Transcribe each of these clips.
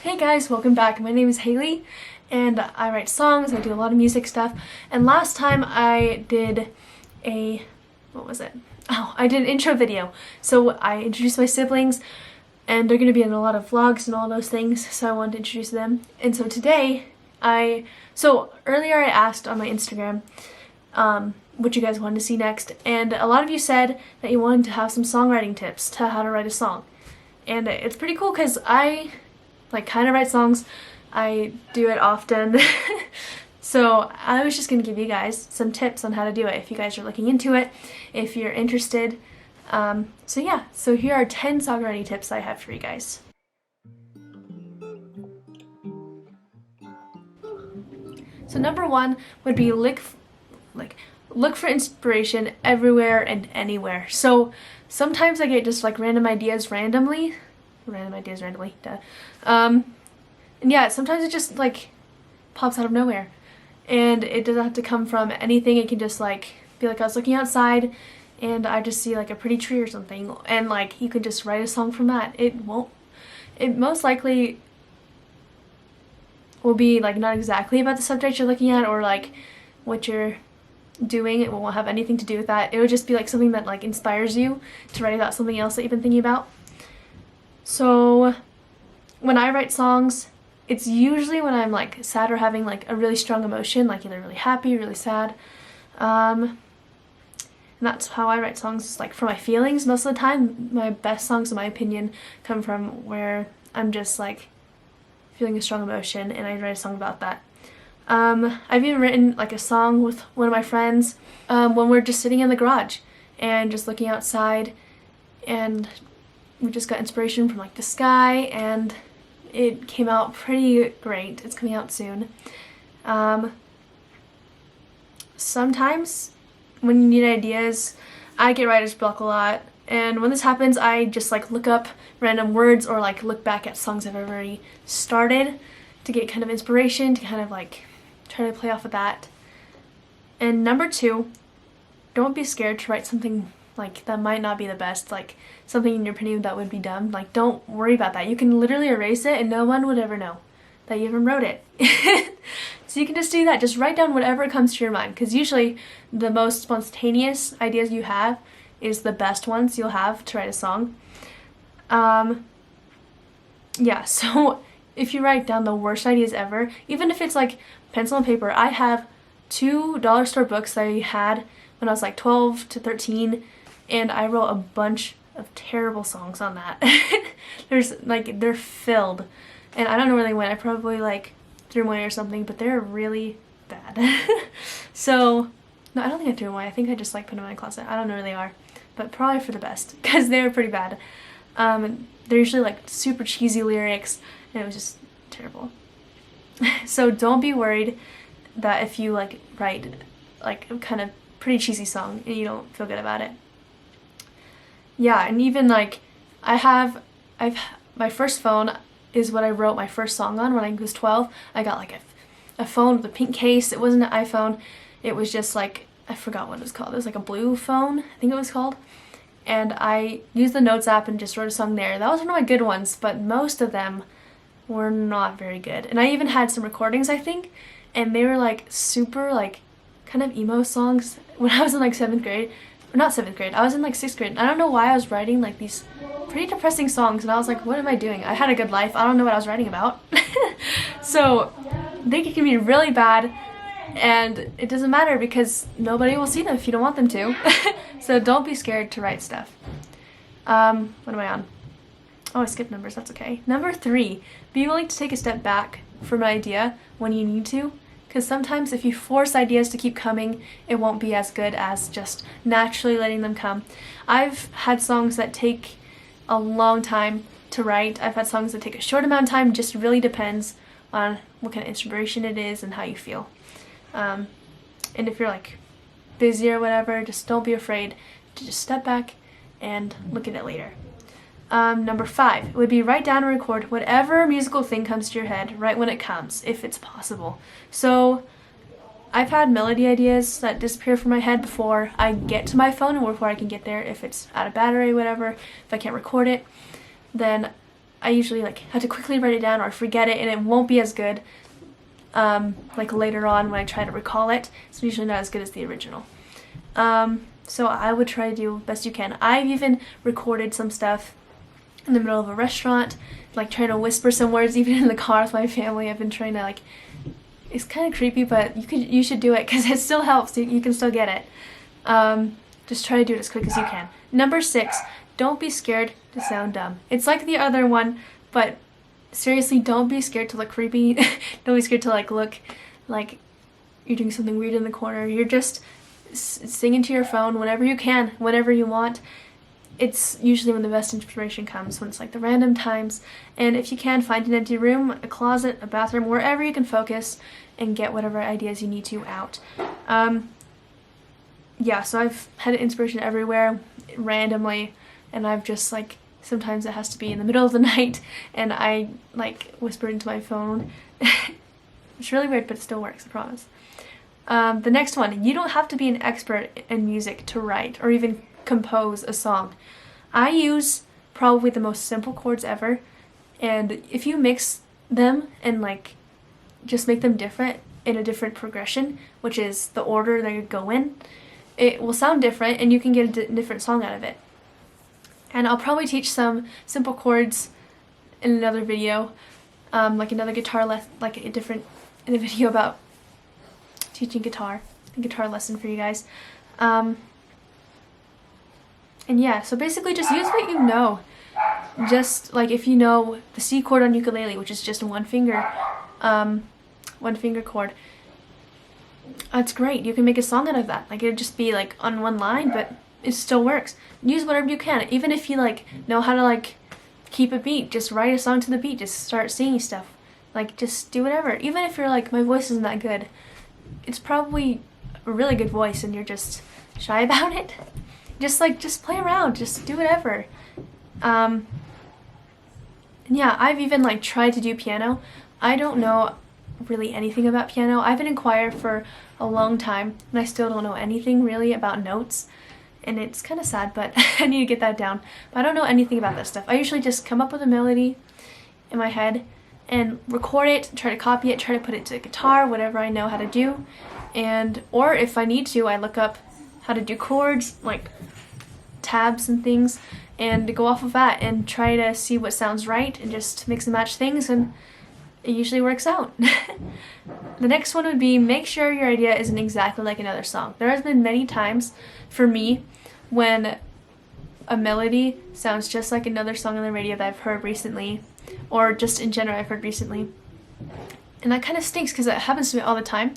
Hey guys, welcome back. My name is Haley and I write songs, I do a lot of music stuff, and last time I did I did an intro video. So I introduced my siblings and they're going to be in a lot of vlogs and all those things, so I wanted to introduce them. And so today earlier I asked on my Instagram what you guys wanted to see next, and a lot of you said that you wanted to have some songwriting tips to how to write a song. And it's pretty cool because I kind of write songs. I do it often. So I was just going to give you guys some tips on how to do it if you guys are looking into it, if you're interested. So here are 10 songwriting tips I have for you guys. So number one would be look for inspiration everywhere and anywhere. So sometimes I get just random ideas randomly. And yeah, sometimes it just pops out of nowhere, and it doesn't have to come from anything. It can just be I was looking outside and I just see a pretty tree or something, and you could just write a song from that. It most likely will be not exactly about the subject you're looking at or what you're doing. It won't have anything to do with that. It would just be something that inspires you to write about something else that you've been thinking about. So when I write songs, it's usually when I'm sad or having a really strong emotion, either really happy, really sad. And that's how I write songs, for my feelings. Most of the time, my best songs, in my opinion, come from where I'm just feeling a strong emotion, and I write a song about that. I've even written a song with one of my friends when we're just sitting in the garage and just looking outside, and we just got inspiration from the sky, and it came out pretty great. It's coming out soon. Sometimes when you need ideas, I get writer's block a lot, and when this happens I just look up random words or look back at songs I've already started to get kind of inspiration, to kind of try to play off of that. And number two, don't be scared to write something that might not be the best, something in your opinion that would be dumb. Don't worry about that. You can literally erase it and no one would ever know that you even wrote it. So you can just do that. Just write down whatever comes to your mind, because usually the most spontaneous ideas you have is the best ones you'll have to write a song. Yeah, so if you write down the worst ideas ever, even if it's pencil and paper, I have 2 dollar store books that I had when I was 12 to 13, and I wrote a bunch of terrible songs on that. They're filled, and I don't know where they went. I probably threw them away or something, but they're really bad. So no, I don't think I threw them away. I think I just put them in my closet. I don't know where they are, but probably for the best, because they were pretty bad. They're usually super cheesy lyrics, and it was just terrible. So don't be worried that if you write a kind of pretty cheesy song and you don't feel good about it. Yeah, and even my first phone is what I wrote my first song on when I was 12. I got a phone with a pink case. It wasn't an iPhone. It was just I forgot what it was called. It was a blue phone, I think it was called. And I used the Notes app and just wrote a song there. That was one of my good ones, but most of them were not very good. And I even had some recordings, I think, and they were super kind of emo songs when I was in 7th grade. Or not 7th grade, I was in 6th grade. I don't know why I was writing these pretty depressing songs, and I was what am I doing? I had a good life. I don't know what I was writing about. So they can be really bad, and it doesn't matter because nobody will see them if you don't want them to. So don't be scared to write stuff. What am I on? Oh, I skipped numbers, that's okay. Number 3, be willing to take a step back from an idea when you need to. Because sometimes if you force ideas to keep coming, it won't be as good as just naturally letting them come. I've had songs that take a long time to write. I've had songs that take a short amount of time. Just really depends on what kind of inspiration it is and how you feel. And if you're busy or whatever, just don't be afraid to just step back and look at it later. Number 5 would be write down and record whatever musical thing comes to your head right when it comes, if it's possible. So I've had melody ideas that disappear from my head before I get to my phone, and before I can get there. If it's out of battery, whatever, if I can't record it, then I usually like have to quickly write it down or I forget it, and it won't be as good like later on when I try to recall it. It's usually not as good as the original. So I would try to do best you can. I've even recorded some stuff in the middle of a restaurant, like trying to whisper some words even in the car with my family. I've been trying to like, it's kind of creepy, but you should do it because it still helps. You can still get it. Just try to do it as quick as you can. Number 6, don't be scared to sound dumb. It's like the other one, but seriously, don't be scared to look creepy. Don't be scared to like look like you're doing something weird in the corner. You're just singing to your phone whenever you can, whenever you want. It's usually when the best inspiration comes, when it's like the random times. And if you can, find an empty room, a closet, a bathroom, wherever you can focus and get whatever ideas you need to out. Yeah, so I've had inspiration everywhere, randomly, and I've just like, sometimes it has to be in the middle of the night, and I like whisper into my phone. It's really weird, but it still works, I promise. The next one, you don't have to be an expert in music to write or even compose a song. I use probably the most simple chords ever, and if you mix them and like just make them different in a different progression, which is the order they go in, it will sound different and you can get a different song out of it. And I'll probably teach some simple chords in another video, like another guitar like a video about teaching guitar, a guitar lesson for you guys. And yeah, so basically just use what you know. Just like if you know the C chord on ukulele, which is just one finger chord, that's great. You can make a song out of that. Like it'd just be like on one line, but it still works. Use whatever you can. Even if you like know how to like keep a beat, just write a song to the beat. Just start singing stuff. Like just do whatever. Even if you're like, my voice isn't that good, it's probably a really good voice and you're just shy about it. Just play around. Just do whatever. And yeah, I've even like tried to do piano. I don't know really anything about piano. I've been in choir for a long time and I still don't know anything really about notes. And it's kind of sad, but I need to get that down. But I don't know anything about that stuff. I usually just come up with a melody in my head and record it, try to copy it, try to put it to the guitar, whatever I know how to do. Or if I need to, I look up how to do chords, like tabs and things, and go off of that and try to see what sounds right and just mix and match things, and it usually works out. The next one would be make sure your idea isn't exactly like another song. There has been many times for me when a melody sounds just like another song on the radio that I've heard recently, or just in general I've heard recently. And that kind of stinks because it happens to me all the time,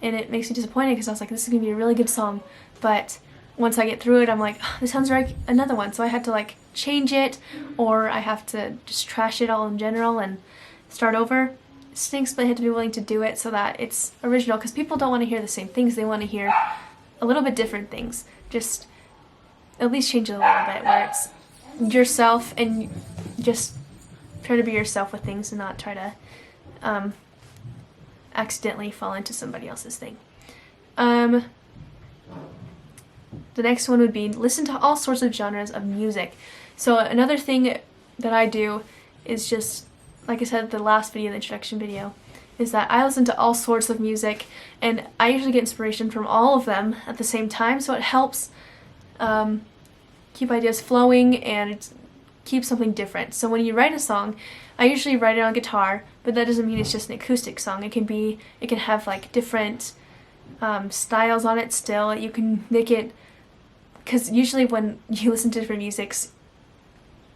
and it makes me disappointed because I was like, this is going to be a really good song. But once I get through it, I'm like, oh, this sounds like another one. So I had to like change it, or I have to just trash it all in general and start over. It stinks, but I had to be willing to do it so that it's original, because people don't want to hear the same things. They want to hear a little bit different things. Just at least change it a little bit where it's yourself, and just try to be yourself with things and not try to accidentally fall into somebody else's thing. The next one would be listen to all sorts of genres of music. So another thing that I do is just, like I said, the last video, the introduction video, is that I listen to all sorts of music, and I usually get inspiration from all of them at the same time, so it helps keep ideas flowing and keep something different. So when you write a song, I usually write it on guitar, but that doesn't mean it's just an acoustic song. It can have like different styles on it still. You can make it, because usually when you listen to different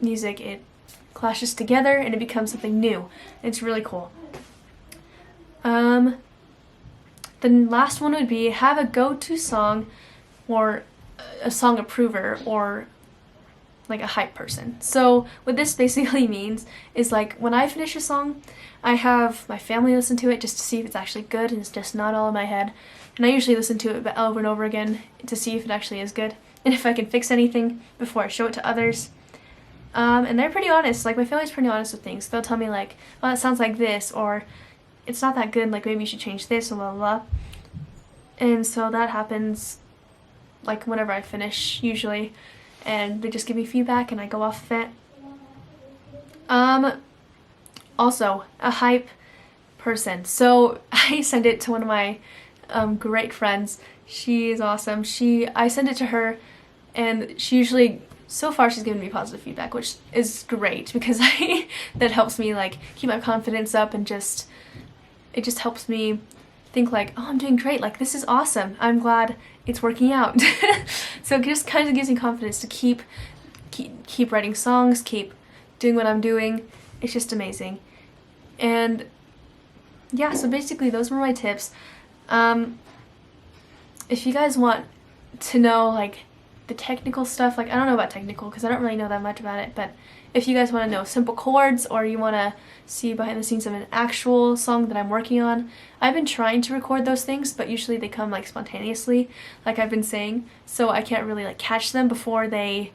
music, it clashes together and it becomes something new. It's really cool. The last one would be have a go-to song, or a song approver, or like a hype person. So what this basically means is, like, when I finish a song, I have my family listen to it just to see if it's actually good and it's just not all in my head. And I usually listen to it over and over again to see if it actually is good and if I can fix anything before I show it to others. And they're pretty honest. Like, my family's pretty honest with things. They'll tell me like, oh, it sounds like this, or it's not that good, like maybe you should change this, and blah blah blah. And so that happens like whenever I finish usually, and they just give me feedback and I go off of it. Also, a hype person. So I sent it to one of my great friends. She is awesome. I sent it to her, and she usually, so far she's given me positive feedback, which is great because that helps me like keep my confidence up, and it just helps me think like, oh, I'm doing great, like this is awesome, I'm glad it's working out. So it just kind of gives me confidence to keep writing songs, keep doing what I'm doing. It's just amazing. And yeah, so basically those were my tips. If you guys want to know like the technical stuff, like I don't know about technical because I don't really know that much about it, but if you guys want to know simple chords, or you want to see behind the scenes of an actual song that I'm working on, I've been trying to record those things, but usually they come like spontaneously, like I've been saying, so I can't really like catch them before they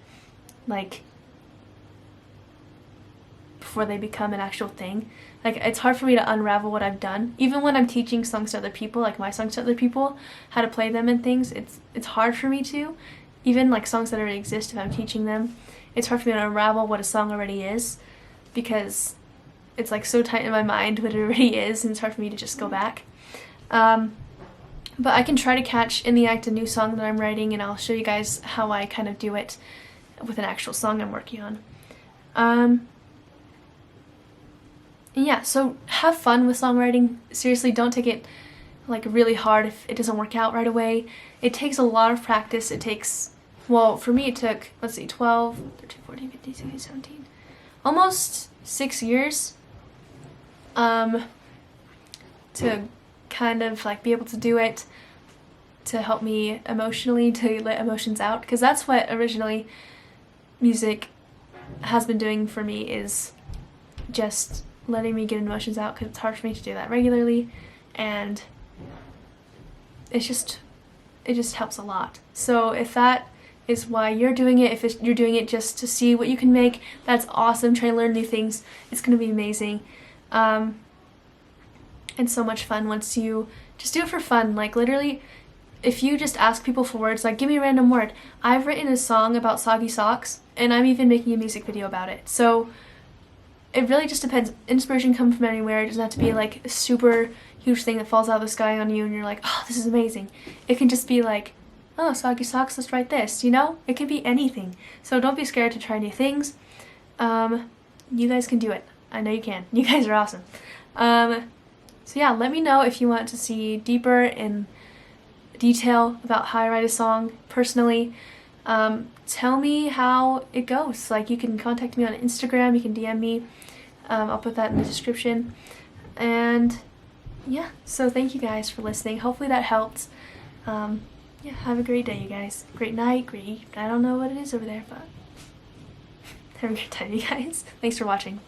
become an actual thing. Like it's hard for me to unravel what I've done. Even when I'm teaching songs to other people, like my songs to other people, how to play them and things, it's hard for me to. Even like songs that already exist, if I'm teaching them, it's hard for me to unravel what a song already is, because it's like so tight in my mind what it already is, and it's hard for me to just go back. But I can try to catch in the act a new song that I'm writing, and I'll show you guys how I kind of do it with an actual song I'm working on. Yeah, so have fun with songwriting. Seriously, don't take it like really hard if it doesn't work out right away. It takes a lot of practice. It takes, well, for me it took, let's see, 12, 13, 14, 15, 16, 17, almost 6 years to kind of like be able to do it, to help me emotionally, to let emotions out, because that's what originally music has been doing for me, is just letting me get emotions out, because it's hard for me to do that regularly, and it just helps a lot. So if that is why you're doing it, if you're doing it just to see what you can make, that's awesome. Try to learn new things. It's going to be amazing. And so much fun once you just do it for fun. Like literally, if you just ask people for words, like give me a random word. I've written a song about soggy socks, and I'm even making a music video about it. So it really just depends. Inspiration comes from anywhere. It doesn't have to be like a super huge thing that falls out of the sky on you and you're like, oh, this is amazing. It can just be like, oh, soggy socks, let's write this, you know? It can be anything. So don't be scared to try new things. You guys can do it. I know you can. You guys are awesome. So yeah, let me know if you want to see deeper in detail about how I write a song personally. Tell me how it goes. Like, you can contact me on Instagram, you can DM me. I'll put that in the description. And yeah, so thank you guys for listening. Hopefully that helped. Yeah, have a great day, you guys. Great night, I don't know what it is over there, but have a great time, you guys. Thanks for watching.